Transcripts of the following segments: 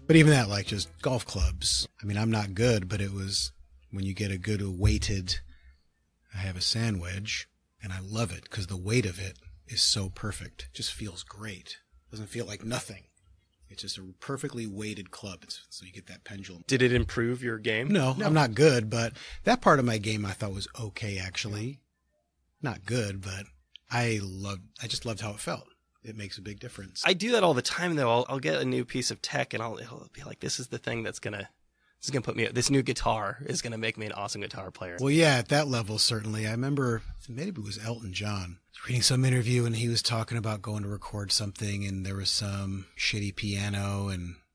But even that, like just golf clubs. I mean, I'm not good, but it was when you get a good weighted, I have a sand wedge, and I love it because the weight of it is so perfect. It just feels great. It doesn't feel like nothing. It's just a perfectly weighted club, so you get that pendulum. Did it improve your game? No, I'm not good, but that part of my game I thought was okay, actually. Not good, but I just loved how it felt. It makes a big difference. I do that all the time, though. I'll get a new piece of tech, and it'll be like, this is the thing that's gonna put me. This new guitar is gonna make me an awesome guitar player. Well, yeah, at that level, certainly. I remember maybe it was Elton John. Reading some interview, and he was talking about going to record something, and there was some shitty piano,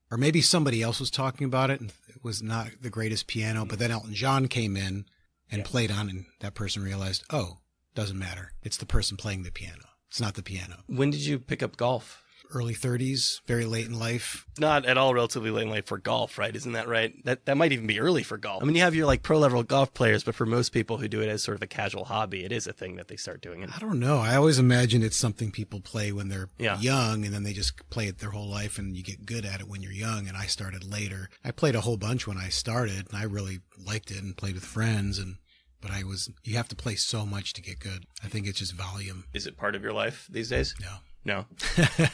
or maybe somebody else was talking about it, and it was not the greatest piano. But then Elton John came in and played on, and that person realized, oh, doesn't matter. It's the person playing the piano. It's not the piano. When did you pick up golf? Early 30s, very late in life. Not at all relatively late in life for golf, right? Isn't that right? That might even be early for golf. I mean, you have your like pro level golf players, but for most people who do it as sort of a casual hobby, it is a thing that they start doing. I don't know. I always imagine it's something people play when they're young, and then they just play it their whole life, and you get good at it when you're young. And I started later. I played a whole bunch when I started, and I really liked it and played with friends. But you have to play so much to get good. I think it's just volume. Is it part of your life these days? No.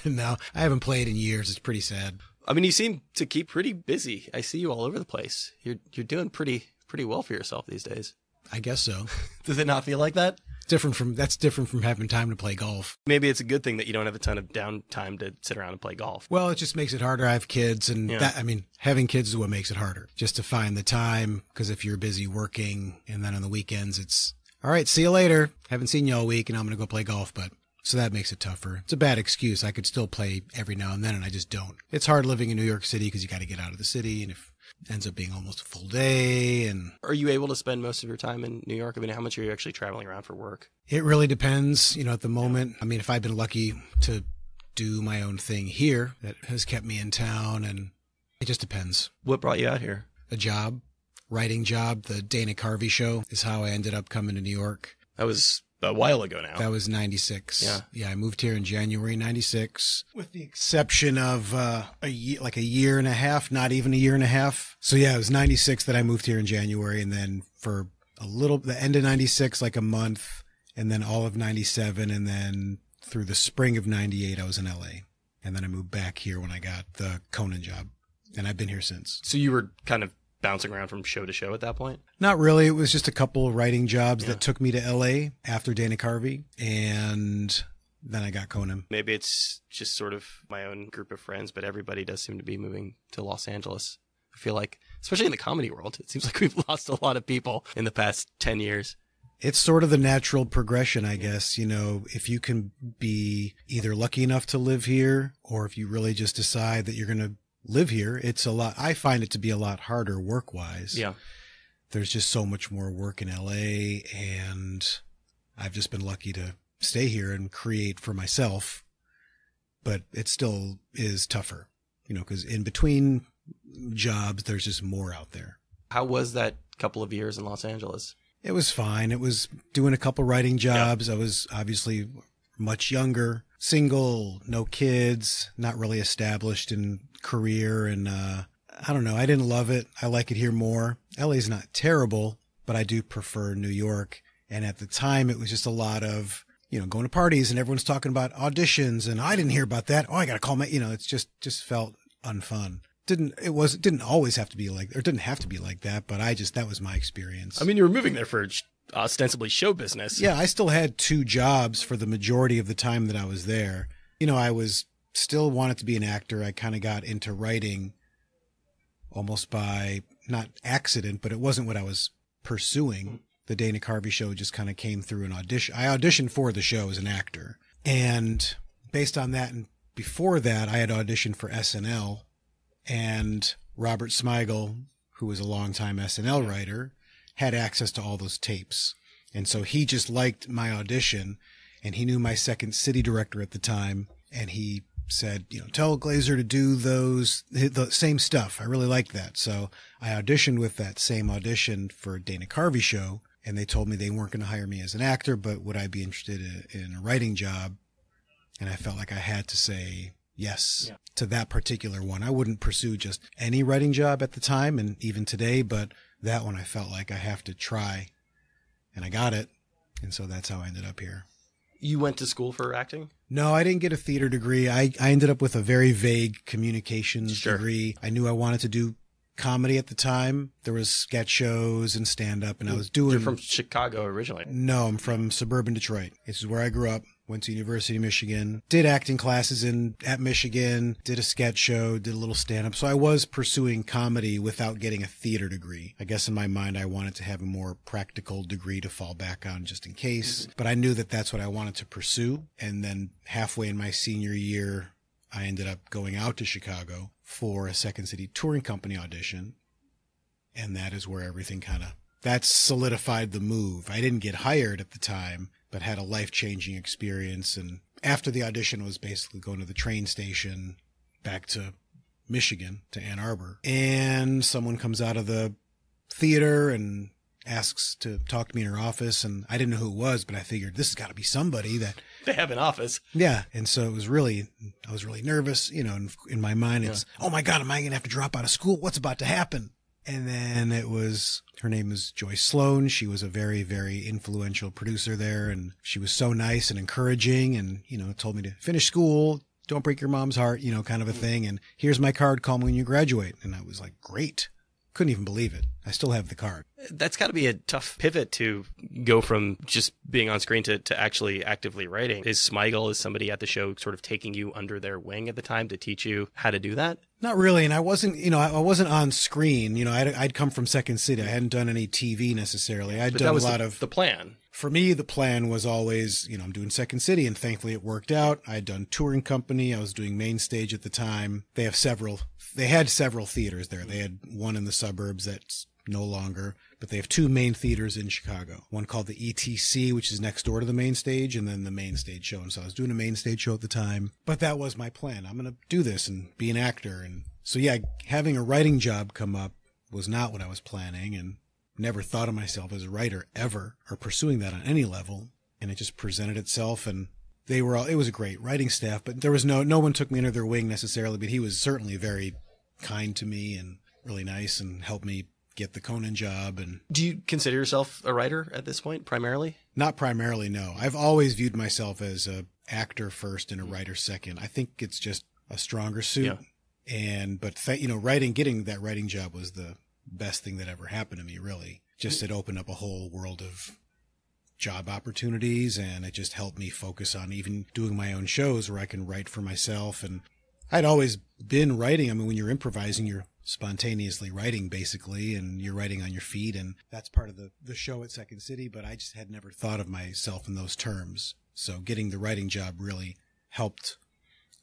No, I haven't played in years. It's pretty sad. I mean, you seem to keep pretty busy. I see you all over the place. You're doing pretty well for yourself these days. I guess so. Does it not feel like that? That's different from having time to play golf. Maybe it's a good thing that you don't have a ton of downtime to sit around and play golf. Well, it just makes it harder. I have kids, and having kids is what makes it harder. Just to find the time, because if you're busy working, and then on the weekends, it's, all right, see you later. Haven't seen you all week, and I'm going to go play golf, so that makes it tougher. It's a bad excuse. I could still play every now and then, and I just don't. It's hard living in New York City because you got to get out of the city, and if it ends up being almost a full day. And are you able to spend most of your time in New York? I mean, how much are you actually traveling around for work? It really depends. At the moment, I mean, if I've been lucky to do my own thing here, that has kept me in town, and it just depends. What brought you out here? A job, writing job. The Dana Carvey show is how I ended up coming to New York. That was a while ago now. That was 96. Yeah, I moved here in January 96, with the exception of a year and a half, not even a year and a half. So yeah, it was 96 that I moved here in January, and then for the end of 96, like a month, and then all of 97, and then through the spring of 98, I was in LA. And then I moved back here when I got the Conan job, and I've been here since. So you were kind of bouncing around from show to show at that point? Not really. It was just a couple of writing jobs that took me to LA after Dana Carvey, and then I got Conan. Maybe it's just sort of my own group of friends, but everybody does seem to be moving to Los Angeles. I feel like, especially in the comedy world, it seems like we've lost a lot of people in the past 10 years. It's sort of the natural progression, I guess. If you can be either lucky enough to live here, or if you really just decide that you're going to live here, it's a lot. I find it to be a lot harder work-wise. Yeah. There's just so much more work in LA, and I've just been lucky to stay here and create for myself. But it still is tougher, because in between jobs, there's just more out there. How was that couple of years in Los Angeles? It was fine. It was doing a couple writing jobs. Yeah. I was obviously much younger, single, no kids, not really established in career, and I don't know. I didn't love it. I like it here more. LA's not terrible, but I do prefer New York. And at the time, it was just a lot of, going to parties and everyone's talking about auditions, and I didn't hear about that. Oh, I got to call my, it's just felt unfun. It didn't always have to be like, or it didn't have to be like that, but that was my experience. I mean, you were moving there for ostensibly show business. Yeah, I still had 2 jobs for the majority of the time that I was there. I was still wanted to be an actor. I kind of got into writing almost by, not accident, but it wasn't what I was pursuing. The Dana Carvey show just kind of came through an audition. I auditioned for the show as an actor. And based on that, and before that, I had auditioned for SNL, and Robert Smigel, who was a longtime SNL writer, had access to all those tapes. And so he just liked my audition, and he knew my second city director at the time, and he said, tell Glaser to do the same stuff. I really liked that. So I auditioned with that same audition for Dana Carvey show, and they told me they weren't going to hire me as an actor, but would I be interested in a writing job? And I felt like I had to say Yes, to that particular one. I wouldn't pursue just any writing job at the time and even today, but that one I felt like I have to try, and I got it. And so that's how I ended up here. You went to school for acting? No, I didn't get a theater degree. I ended up with a very vague communications degree. I knew I wanted to do comedy at the time. There was sketch shows and stand-up, and I was doing... You're from Chicago originally? No, I'm from suburban Detroit. This is where I grew up. Went to University of Michigan. Did acting classes at Michigan. Did a sketch show. Did a little stand-up. So I was pursuing comedy without getting a theater degree. I guess in my mind I wanted to have a more practical degree to fall back on just in case. But I knew that that's what I wanted to pursue. And then halfway in my senior year, I ended up going out to Chicago for a Second City touring company audition. And that is where everything that solidified the move. I didn't get hired at the time, but had a life-changing experience. And after the audition was basically going to the train station back to Michigan, to Ann Arbor. And someone comes out of the theater and asks to talk to me in her office. And I didn't know who it was, but I figured this has got to be somebody that... They have an office. Yeah. And so I was really nervous, and in my mind, it's, oh my God, am I going to have to drop out of school? What's about to happen? And then her name is Joyce Sloan. She was a very, very influential producer there. And she was so nice and encouraging and, told me to finish school. Don't break your mom's heart, kind of a thing. And here's my card. Call me when you graduate. And I was like, great. Couldn't even believe it. I still have the card. That's got to be a tough pivot to go from just being on screen to actually actively writing. Is somebody at the show sort of taking you under their wing at the time to teach you how to do that? Not really. And I wasn't, I wasn't on screen. I'd come from Second City. I hadn't done any TV necessarily. I'd done a lot of... the plan. For me, the plan was always, I'm doing Second City, and thankfully it worked out. I'd done touring company. I was doing main stage at the time. They had several theaters there. They had one in the suburbs that's no longer, but they have two main theaters in Chicago. One called the ETC, which is next door to the main stage, and then the main stage show. And so I was doing a main stage show at the time, but that was my plan. I'm going to do this and be an actor. And so, having a writing job come up was not what I was planning, and never thought of myself as a writer ever, or pursuing that on any level. And it just presented itself, and it was a great writing staff, but there was no one took me under their wing necessarily, but he was certainly very kind to me and really nice and helped me get the Conan job. And do you consider yourself a writer at this point, primarily? Not primarily, no. I've always viewed myself as a actor first and a writer second. I think it's just a stronger suit. Yeah. Getting that writing job was the best thing that ever happened to me, really. Just it opened up a whole world of job opportunities, and it just helped me focus on even doing my own shows where I can write for myself. And I'd always been writing. I mean, when you're improvising, you're spontaneously writing basically, and you're writing on your feet, and that's part of the show at Second City, but I just had never thought of myself in those terms. So getting the writing job really helped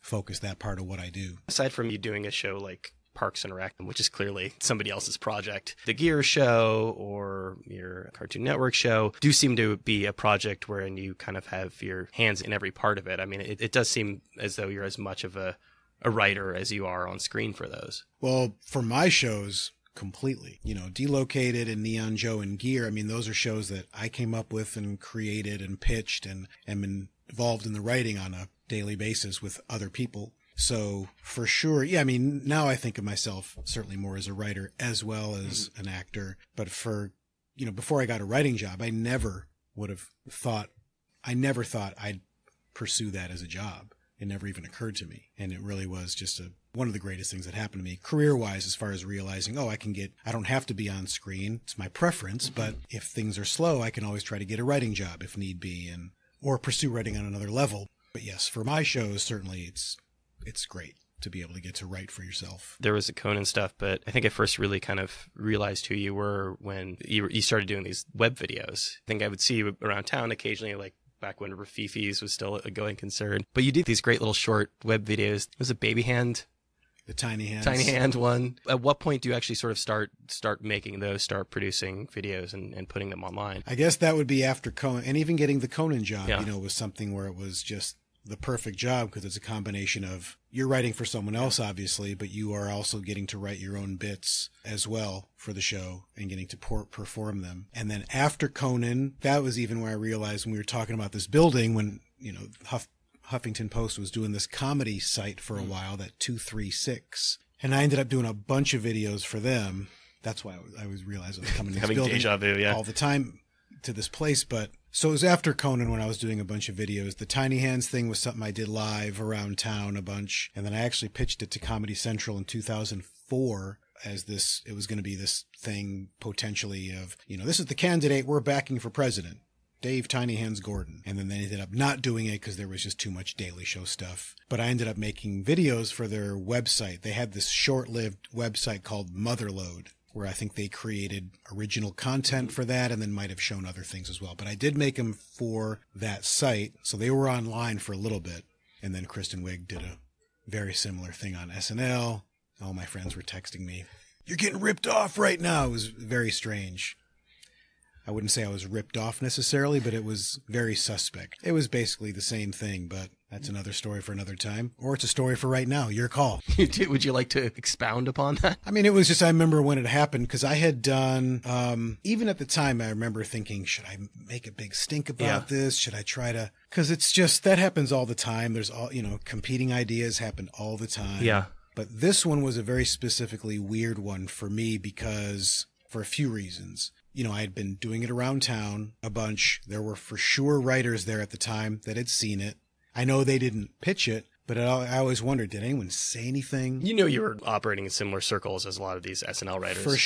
focus that part of what I do. Aside from you doing a show like Parks and Rec, which is clearly somebody else's project, the Gear show or your Cartoon Network show do seem to be a project wherein you kind of have your hands in every part of it. I mean, it does seem as though you're as much of a writer as you are on screen for those. Well, for my shows, completely. Delocated and Neon Joe and Gear, I mean, those are shows that I came up with and created and pitched and am involved in the writing on a daily basis with other people. So for sure, now I think of myself certainly more as a writer as well as an actor. But before I got a writing job, I never thought I'd pursue that as a job. It never even occurred to me. And it really was just one of the greatest things that happened to me career-wise, as far as realizing, I don't have to be on screen. It's my preference, but if things are slow, I can always try to get a writing job if need be, or pursue writing on another level. But yes, for my shows, certainly it's great to be able to get to write for yourself. There was the Conan stuff, but I think I first really kind of realized who you were when you started doing these web videos. I think I would see you around town occasionally, like back when Rafifis was still a going concern. But you did these great little short web videos. It was a baby hand. The tiny hand one. At what point do you actually sort of start making those, start producing videos and putting them online? I guess that would be after Conan, and even getting the Conan job, was something where it was just the perfect job, because it's a combination of you're writing for someone else, obviously, but you are also getting to write your own bits as well for the show and getting to perform them. And then after Conan, that was even where I realized when we were talking about this building, when, Huffington Post was doing this comedy site for a while, that 236. And I ended up doing a bunch of videos for them. That's why I was realizing I was coming to this Having building deja vu, yeah. all the time to this place. But so it was after Conan when I was doing a bunch of videos. The Tiny Hands thing was something I did live around town a bunch. And then I actually pitched it to Comedy Central in 2004 as this, it was going to be this thing potentially of, this is the candidate we're backing for president, Dave Tiny Hands Gordon. And then they ended up not doing it because there was just too much Daily Show stuff. But I ended up making videos for their website. They had this short-lived website called Motherload, where I think they created original content for that and then might have shown other things as well. But I did make them for that site. So they were online for a little bit. And then Kristen Wiig did a very similar thing on SNL. All my friends were texting me, "You're getting ripped off right now." It was very strange. I wouldn't say I was ripped off necessarily, but it was very suspect. It was basically the same thing, but that's another story for another time. Or it's a story for right now. Your call. Would you like to expound upon that? I mean, it was just, I remember when it happened, because I had done, even at the time, I remember thinking, should I make a big stink about this? Should I try to, because it's just, that happens all the time. There's all, competing ideas happen all the time. Yeah. But this one was a very specifically weird one for me because, for a few reasons. I had been doing it around town a bunch. There were for sure writers there at the time that had seen it. I know they didn't pitch it, but I always wondered, did anyone say anything? You were operating in similar circles as a lot of these SNL writers. For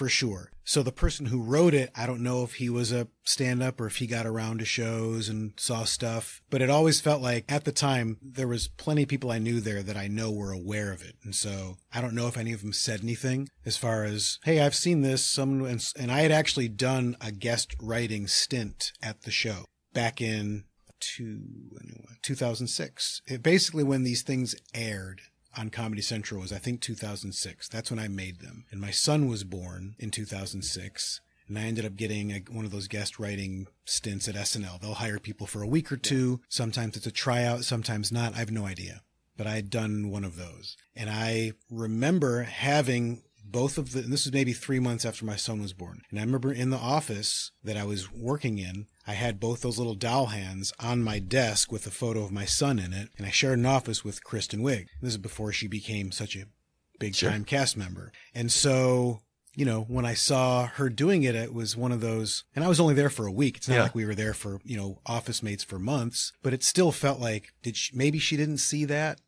sure. So the person who wrote it, I don't know if he was a stand-up or if he got around to shows and saw stuff, but it always felt like at the time there was plenty of people I knew there that I know were aware of it. And so I don't know if any of them said anything as far as, hey, I've seen this. And I had actually done a guest writing stint at the show back in 2006. Basically when these things aired on Comedy Central was, I think, 2006. That's when I made them. And my son was born in 2006. And I ended up getting one of those guest writing stints at SNL. They'll hire people for a week or two. Sometimes it's a tryout, sometimes not. I have no idea. But I had done one of those. And I remember having both of and this was maybe 3 months after my son was born. And I remember in the office that I was working in, I had both those little doll hands on my desk with a photo of my son in it. And I shared an office with Kristen Wiig. This is before she became such a big-time cast member. And so, when I saw her doing it, it was one of those, and I was only there for a week. It's not like we were there for, office mates for months, but it still felt like, maybe she didn't see that,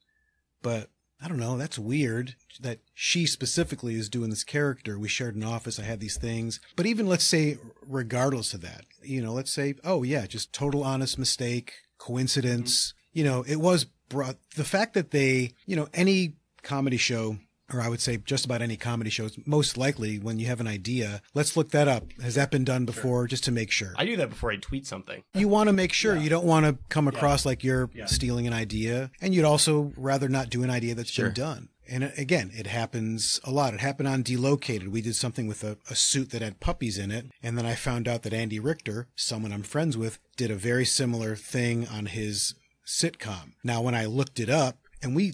but I don't know. That's weird that she specifically is doing this character. We shared an office. I had these things. But even let's say, regardless of that, let's say, oh yeah, just total honest mistake, coincidence. It was brought, the fact that they, any comedy show, or I would say just about any comedy show, most likely when you have an idea, let's look that up. Has that been done before? Just to make sure. I do that before I tweet something. You want to make sure. You don't want to come across like you're stealing an idea. And you'd also rather not do an idea that's been done. And again, it happens a lot. It happened on Delocated. We did something with a suit that had puppies in it. And then I found out that Andy Richter, someone I'm friends with, did a very similar thing on his sitcom. Now, when I looked it up, and we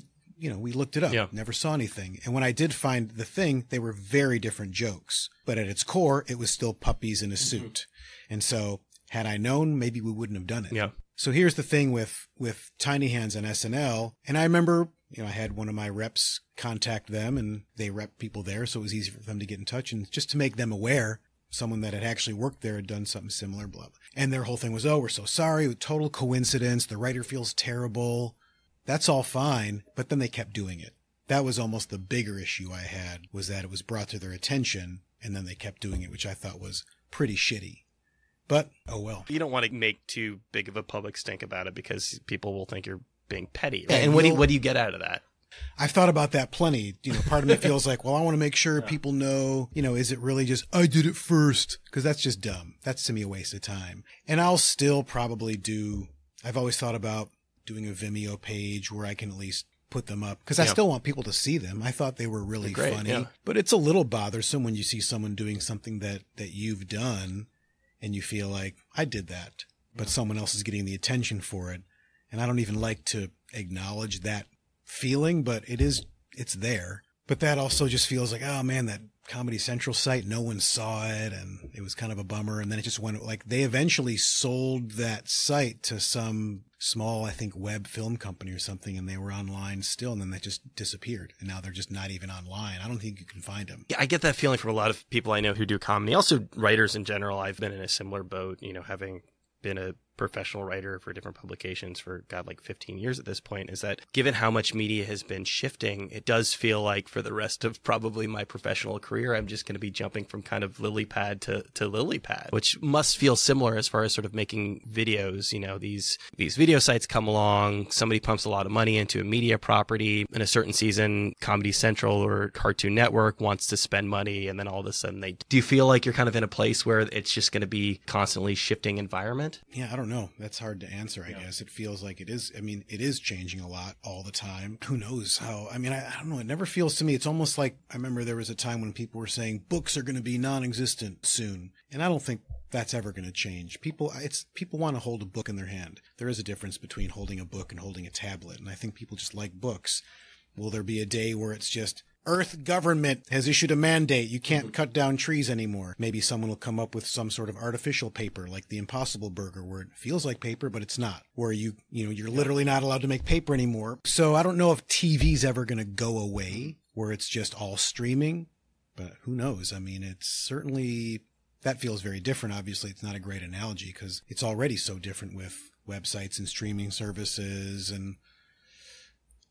looked it up, never saw anything. And when I did find the thing, they were very different jokes. But at its core, it was still puppies in a suit. And so had I known, maybe we wouldn't have done it. Yeah. So here's the thing with Tiny Hands and SNL. And I remember, I had one of my reps contact them, and they rep people there. So it was easy for them to get in touch. And just to make them aware, someone that had actually worked there had done something similar, blah, blah. And their whole thing was, oh, we're so sorry. Total coincidence. The writer feels terrible. That's all fine, but then they kept doing it. That was almost the bigger issue I had, was that it was brought to their attention, and then they kept doing it, which I thought was pretty shitty. But, oh well. You don't want to make too big of a public stink about it because people will think you're being petty. Right? And what do you get out of that? I've thought about that plenty. Part of me feels like, well, I want to make sure people know, is it really just, I did it first? Because that's just dumb. That's to me a waste of time. And I'll still probably I've always thought about doing a Vimeo page where I can at least put them up, because I still want people to see them. I thought they were really funny, but it's a little bothersome when you see someone doing something that you've done and you feel like, I did that, but someone else is getting the attention for it. And I don't even like to acknowledge that feeling, but it's there. But that also just feels like, oh man, that Comedy Central site, no one saw it, and it was kind of a bummer. And then it just went, like, they eventually sold that site to some small, I think, web film company or something, and they were online still, and then they just disappeared. And now they're just not even online. I don't think you can find them. Yeah, I get that feeling from a lot of people I know who do comedy. Also, writers in general. I've been in a similar boat, having been a professional writer for different publications for, like 15 years at this point, is that given how much media has been shifting, it does feel like for the rest of probably my professional career, I'm just going to be jumping from kind of lily pad to lily pad, which must feel similar as far as sort of making videos. These video sites come along, somebody pumps a lot of money into a media property in a certain season, Comedy Central or Cartoon Network wants to spend money, and then all of a sudden do you feel like you're kind of in a place where it's just going to be constantly shifting environment? Yeah, I don't know. That's hard to answer, I guess. It feels like it is. I mean, it is changing a lot all the time. Who knows how? I mean, I don't know. It never feels to me. It's almost like, I remember there was a time when people were saying books are going to be non-existent soon. And I don't think that's ever going to change. People want to hold a book in their hand. There is a difference between holding a book and holding a tablet. And I think people just like books. Will there be a day where it's just, Earth government has issued a mandate. You can't cut down trees anymore. Maybe someone will come up with some sort of artificial paper like the Impossible Burger, where it feels like paper, but it's not, where you're literally not allowed to make paper anymore. So I don't know if TV's ever going to go away, where it's just all streaming, but who knows? I mean, it's certainly, that feels very different. Obviously, it's not a great analogy because it's already so different with websites and streaming services, and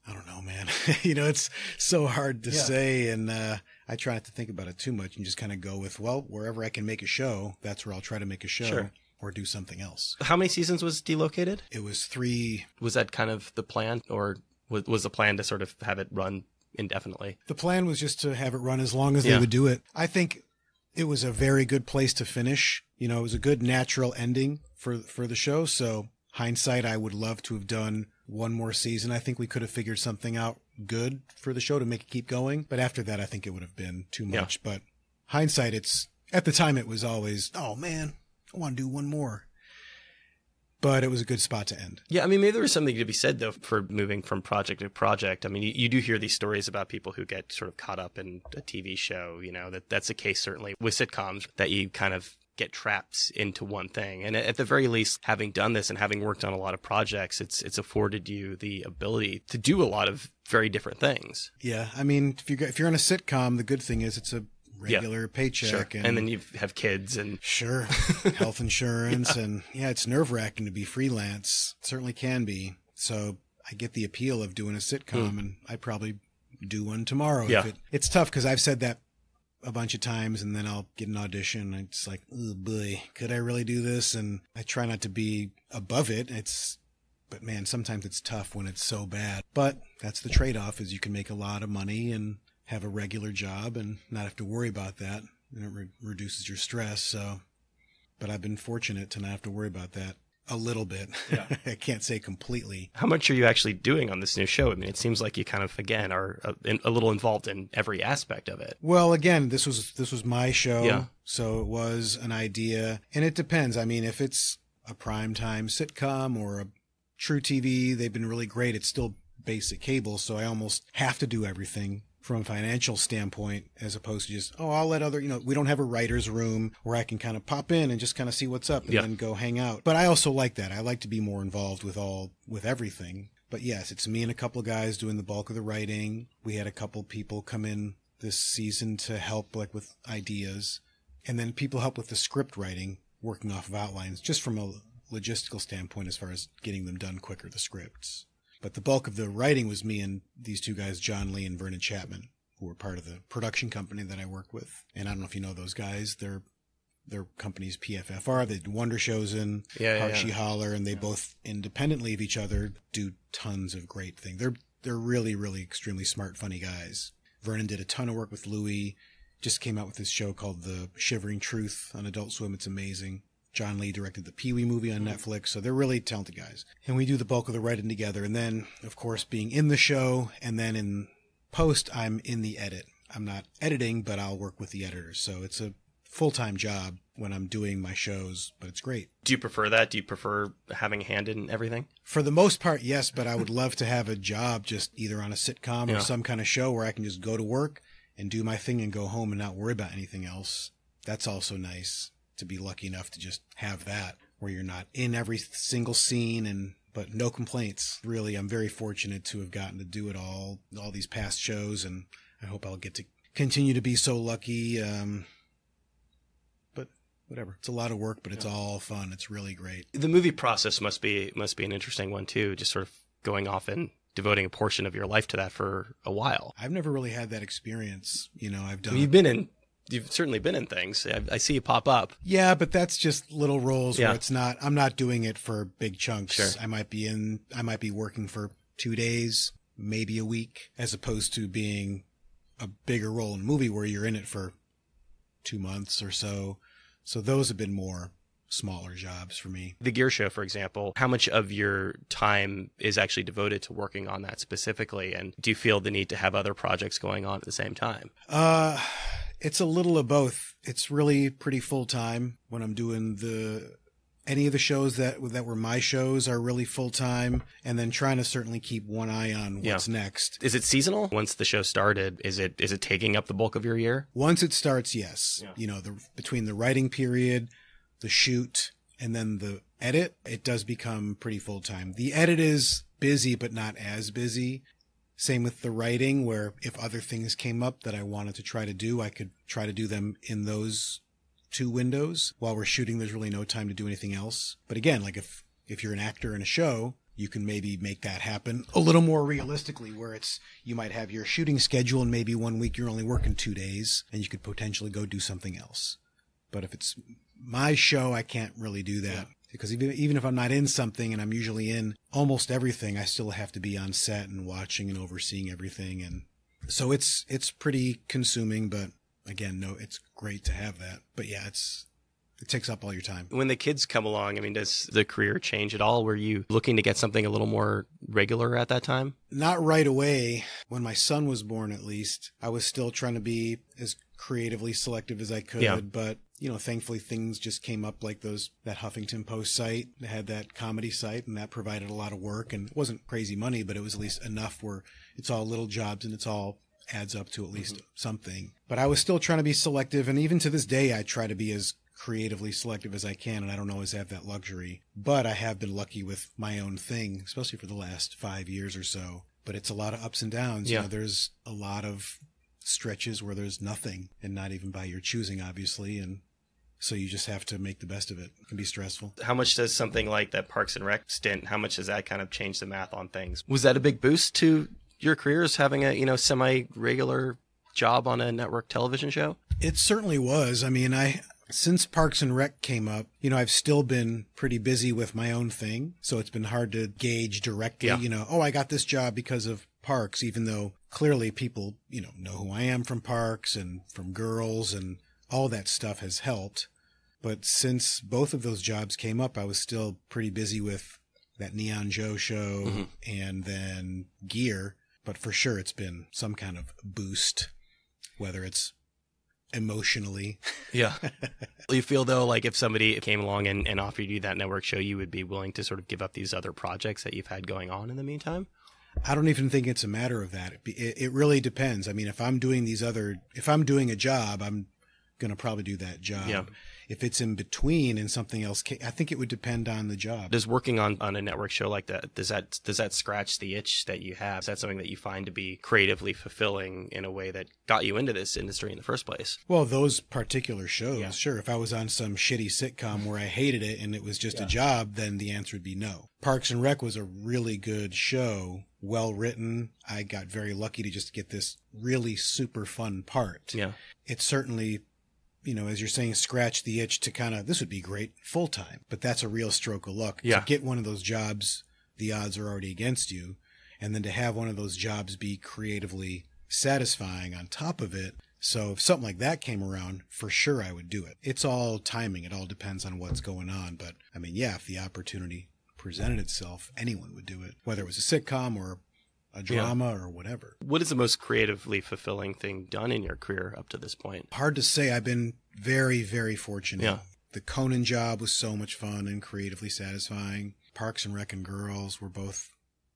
I don't know, man. It's so hard to say, and I try not to think about it too much and just kind of go with, well, wherever I can make a show, that's where I'll try to make a show or do something else. How many seasons was Delocated? It was 3. Was that kind of the plan, or was the plan to sort of have it run indefinitely? The plan was just to have it run as long as they would do it. I think it was a very good place to finish. It was a good natural ending for the show, so hindsight, I would love to have done one more season. I think we could have figured something out good for the show to make it keep going. But after that, I think it would have been too much. Yeah. But hindsight, at the time, it was always, oh man, I want to do one more. But it was a good spot to end. Yeah, I mean, maybe there was something to be said, though, for moving from project to project. I mean, you do hear these stories about people who get sort of caught up in a TV show, that's the case certainly with sitcoms, that you kind of get trapped into one thing. And at the very least, having done this and having worked on a lot of projects, it's afforded you the ability to do a lot of very different things. Yeah. I mean, if you're on a sitcom, the good thing is it's a regular paycheck. Sure. And then you have kids and health insurance. And it's nerve-wracking to be freelance. It certainly can be. So I get the appeal of doing a sitcom, and I probably do one tomorrow. Yeah. It's tough because I've said that a bunch of times, and then I'll get an audition and it's like, oh boy, could I really do this? And I try not to be above it. But man, sometimes it's tough when it's so bad. But that's the trade-off, is you can make a lot of money and have a regular job and not have to worry about that. And it reduces your stress. So, but I've been fortunate to not have to worry about that a little bit. Yeah. I can't say completely. How much are you actually doing on this new show? I mean, it seems like you kind of, again, are a little involved in every aspect of it. Well, again, this was my show, so it was an idea, and it depends. I mean, if it's a primetime sitcom or a TruTV, they've been really great. It's still basic cable, so I almost have to do everything from a financial standpoint, as opposed to just, I'll let we don't have a writer's room where I can kind of pop in and just kind of see what's up and then go hang out. But I also like that. I like to be more involved with everything. But yes, it's me and a couple of guys doing the bulk of the writing. We had a couple people come in this season to help with ideas. And then people help with the script writing, working off of outlines, just from a logistical standpoint as far as getting them done quicker, the scripts. But the bulk of the writing was me and these two guys, John Lee and Vernon Chapman, who were part of the production company that I work with. And I don't know if you know those guys. Their company's PFFR. They do Wonder Shows in Harshey Holler, and they both independently of each other do tons of great things. They're really, really extremely smart, funny guys. Vernon did a ton of work with Louis. Just came out with this show called The Shivering Truth on Adult Swim. It's amazing. John Lee directed the Pee-wee movie on Netflix, so they're really talented guys. And we do the bulk of the writing together. And then, of course, being in the show, and then in post, I'm in the edit. I'm not editing, but I'll work with the editors. So it's a full-time job when I'm doing my shows, but it's great. Do you prefer that? Do you prefer having a hand in everything? For the most part, yes, but I would love to have a job just either on a sitcom or some kind of show where I can just go to work and do my thing and go home and not worry about anything else. That's also nice to be lucky enough to just have that, where you're not in every single scene but no complaints. Really, I'm very fortunate to have gotten to do it all these past shows, and I hope I'll get to continue to be so lucky. But whatever, it's a lot of work, but it's all fun. It's really great. The movie process must be an interesting one too, just sort of going off and devoting a portion of your life to that for a while. I've never really had that experience. I've done. You've certainly been in things. I see you pop up. Yeah, but that's just little roles where I'm not doing it for big chunks. Sure. I might be working for 2 days, maybe a week, as opposed to being a bigger role in a movie where you're in it for 2 months or so. So those have been more smaller jobs for me. The Gear Show, for example, how much of your time is actually devoted to working on that specifically? And do you feel the need to have other projects going on at the same time? It's a little of both. It's really pretty full time when I'm doing any of the shows that were my shows are really full time, and then trying to certainly keep one eye on what's next. Is it seasonal? Once the show started, is it taking up the bulk of your year? Once it starts, yes. Yeah. Between the writing period, the shoot, and then the edit, it does become pretty full time. The edit is busy, but not as busy. Same with the writing, where if other things came up that I wanted to try to do, I could try to do them in those 2 windows. While we're shooting, there's really no time to do anything else. But again, like if you're an actor in a show, you can maybe make that happen a little more realistically, where you might have your shooting schedule and maybe 1 week you're only working 2 days and you could potentially go do something else. But if it's my show, I can't really do that. Yeah. Because even if I'm not in something, and I'm usually in almost everything, I still have to be on set and watching and overseeing everything. And so it's pretty consuming, but again, no, it's great to have that. But yeah, it takes up all your time. When the kids come along, I mean, does the career change at all? Were you looking to get something a little more regular at that time? Not right away. When my son was born, at least, I was still trying to be as creatively selective as I could, but thankfully things just came up like that Huffington Post site. They had that comedy site, and that provided a lot of work, and it wasn't crazy money, but it was at least enough where it's all little jobs and it's all adds up to at least something. But I was still trying to be selective, and even to this day I try to be as creatively selective as I can, and I don't always have that luxury. But I have been lucky with my own thing, especially for the last 5 years or so. But it's a lot of ups and downs. Yeah. There's a lot of stretches where there's nothing, and not even by your choosing, obviously, and so you just have to make the best of it. It can be stressful. How much does something like that Parks and Rec stint, how much does that kind of change the math on things? Was that a big boost to your careers, having a semi-regular job on a network television show? It certainly was. I mean, since Parks and Rec came up, I've still been pretty busy with my own thing. So it's been hard to gauge directly, I got this job because of Parks, even though clearly people, know who I am from Parks and from Girls, and all that stuff has helped. But since both of those jobs came up, I was still pretty busy with that Neon Joe show and then Gear. But for sure, it's been some kind of boost, whether it's emotionally. Yeah. You feel, though, like if somebody came along and offered you that network show, you would be willing to sort of give up these other projects that you've had going on in the meantime? I don't even think it's a matter of that. It really depends. I mean, if I'm doing a job, I'm going to probably do that job. Yeah. If it's in between and something else, I think it would depend on the job. Does working on a network show like that, does that scratch the itch that you have? Is that something that you find to be creatively fulfilling in a way that got you into this industry in the first place? Well, those particular shows, sure. If I was on some shitty sitcom where I hated it and it was just a job, then the answer would be no. Parks and Rec was a really good show, well written. I got very lucky to just get this really super fun part. Yeah. It certainly, as you're saying, scratch the itch to this would be great full time, but that's a real stroke of luck. Yeah. To get one of those jobs, the odds are already against you. And then to have one of those jobs be creatively satisfying on top of it. So if something like that came around, for sure I would do it. It's all timing. It all depends on what's going on. But I mean, if the opportunity presented itself, anyone would do it, whether it was a sitcom or a drama or whatever. What is the most creatively fulfilling thing done in your career up to this point? Hard to say. I've been very, very fortunate. Yeah. The Conan job was so much fun and creatively satisfying. Parks and Rec and Girls were both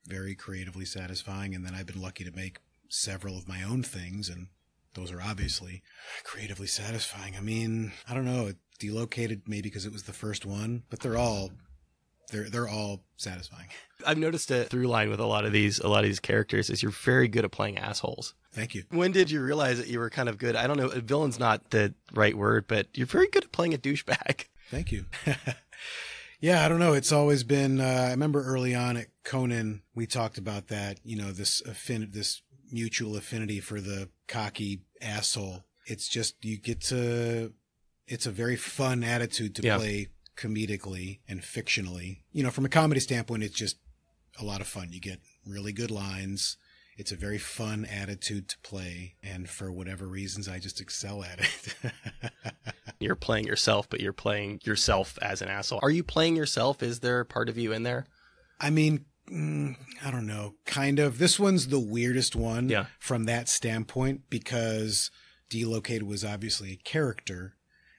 very creatively satisfying. And then I've been lucky to make several of my own things, and those are obviously creatively satisfying. I mean, I don't know. Delocated maybe because it was the first one, but they're all satisfying. I've noticed a through line with a lot of these characters is you're very good at playing assholes. Thank you. When did you realize that you were kind of good? I don't know. Villain's not the right word, but you're very good at playing a douchebag. Thank you. Yeah, I don't know. It's always been, I remember early on at Conan, we talked about that, this mutual affinity for the cocky asshole. It's just, it's a very fun attitude to play comedically and fictionally. From a comedy standpoint, it's just a lot of fun. You get really good lines. It's a very fun attitude to play. And for whatever reasons, I just excel at it. You're playing yourself, but you're playing yourself as an asshole. Are you playing yourself? Is there a part of you in there? I mean, I don't know. Kind of. This one's the weirdest one from that standpoint because Delocated was obviously a character.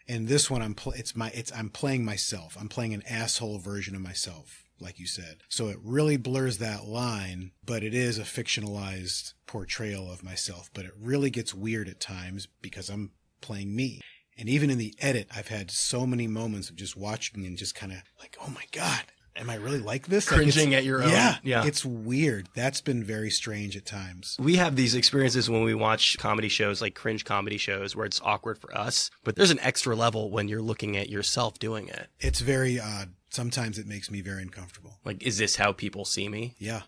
And this one, I'm playing myself. I'm playing an asshole version of myself, like you said. So it really blurs that line, but it is a fictionalized portrayal of myself. But it really gets weird at times because I'm playing me. And even in the edit, I've had so many moments of just watching and just kind of like, oh my God, am I really like this? Cringing at your own. Yeah, it's weird. That's been very strange at times. We have these experiences when we watch comedy shows, like cringe comedy shows, where it's awkward for us. But there's an extra level when you're looking at yourself doing it. It's very odd. Sometimes it makes me very uncomfortable. Like, is this how people see me? Yeah.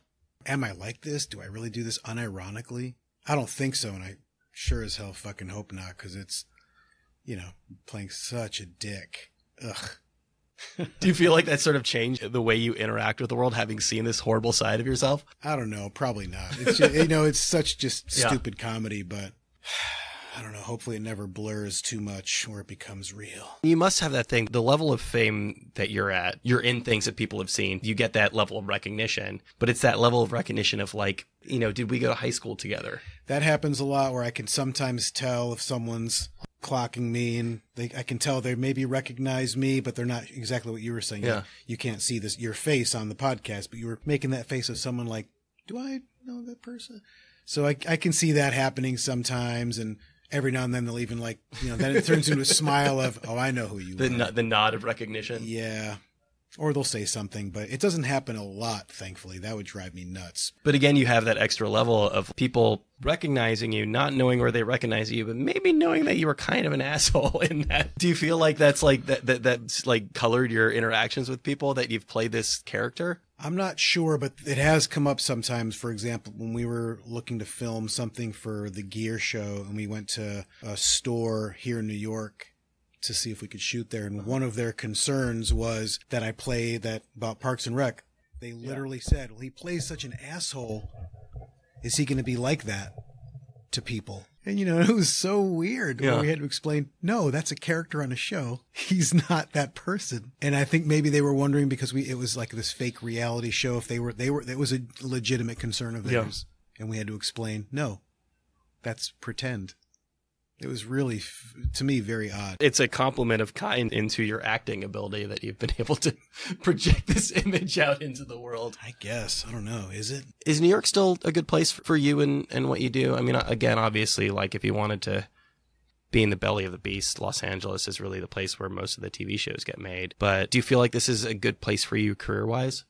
Am I like this? Do I really do this unironically? I don't think so, and I sure as hell fucking hope not, because it's, playing such a dick. Ugh. Do you feel like that sort of changed the way you interact with the world, having seen this horrible side of yourself? I don't know. Probably not. It's just, it's such just stupid comedy, but I don't know. Hopefully it never blurs too much or it becomes real. You must have that thing, the level of fame that you're at. You're in things that people have seen. You get that level of recognition, but it's that level of recognition of like, did we go to high school together? That happens a lot where I can sometimes tell if someone's clocking me and I can tell they maybe recognize me, but they're not exactly what you were saying. Yeah. You can't see your face on the podcast, but you were making that face of someone like, do I know that person? So I can see that happening sometimes. And every now and then they'll even then it turns into a smile of, oh, I know who you are. The nod of recognition. Yeah. Or they'll say something, but it doesn't happen a lot, thankfully. That would drive me nuts. But again, you have that extra level of people recognizing you, not knowing where they recognize you, but maybe knowing that you were kind of an asshole in that. Do you feel like that's like that's like colored your interactions with people, that you've played this character? I'm not sure, but it has come up sometimes. For example, when we were looking to film something for the Gear show and we went to a store here in New York to see if we could shoot there. And one of their concerns was that I play that about Parks and Rec. They literally said, well, he plays such an asshole. Is he going to be like that to people? And, it was so weird. We had to explain, no, that's a character on a show. He's not that person. And I think maybe they were wondering because it was like this fake reality show. If it was a legitimate concern of theirs. And we had to explain, no, that's pretend. It was really, to me, very odd. It's a compliment of kind into your acting ability that you've been able to project this image out into the world. I guess. I don't know. Is it? Is New York still a good place for you and what you do? I mean, again, obviously, like if you wanted to be in the belly of the beast, Los Angeles is really the place where most of the TV shows get made. But do you feel like this is a good place for you career-wise?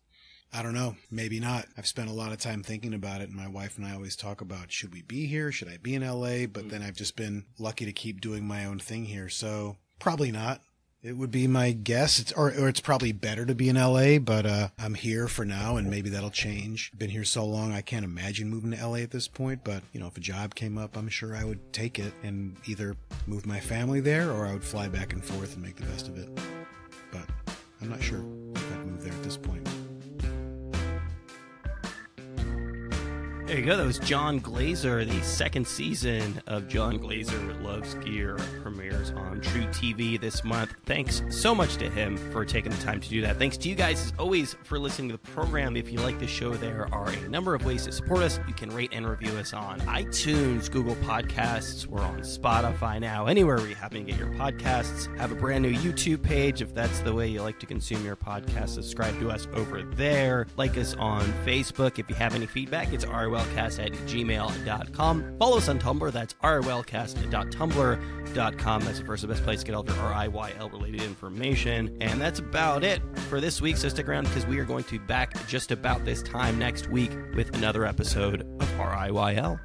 I don't know. Maybe not. I've spent a lot of time thinking about it, and my wife and I always talk about, should we be here? Should I be in LA? But then I've just been lucky to keep doing my own thing here. So probably not. It would be my guess. Or it's probably better to be in LA, but I'm here for now, and maybe that'll change. Been here so long, I can't imagine moving to LA at this point. But, if a job came up, I'm sure I would take it and either move my family there or I would fly back and forth and make the best of it. But I'm not sure if I'd move there at this point. There you go. That was Jon Glaser. The second season of Jon Glaser Loves Gear premieres on TruTV this month. Thanks so much to him for taking the time to do that. Thanks to you guys, as always, for listening to the program. If you like the show, there are a number of ways to support us. You can rate and review us on iTunes, Google Podcasts. We're on Spotify now. Anywhere where you happen to get your podcasts. Have a brand new YouTube page if that's the way you like to consume your podcast. Subscribe to us over there. Like us on Facebook. If you have any feedback, it's rylcast@gmail.com. Follow us on Tumblr. That's rylcast.tumblr.com. That's, of course, the best place to get all of your RIYL related information. And that's about it for this week. So stick around because we are going to be back just about this time next week with another episode of RIYL.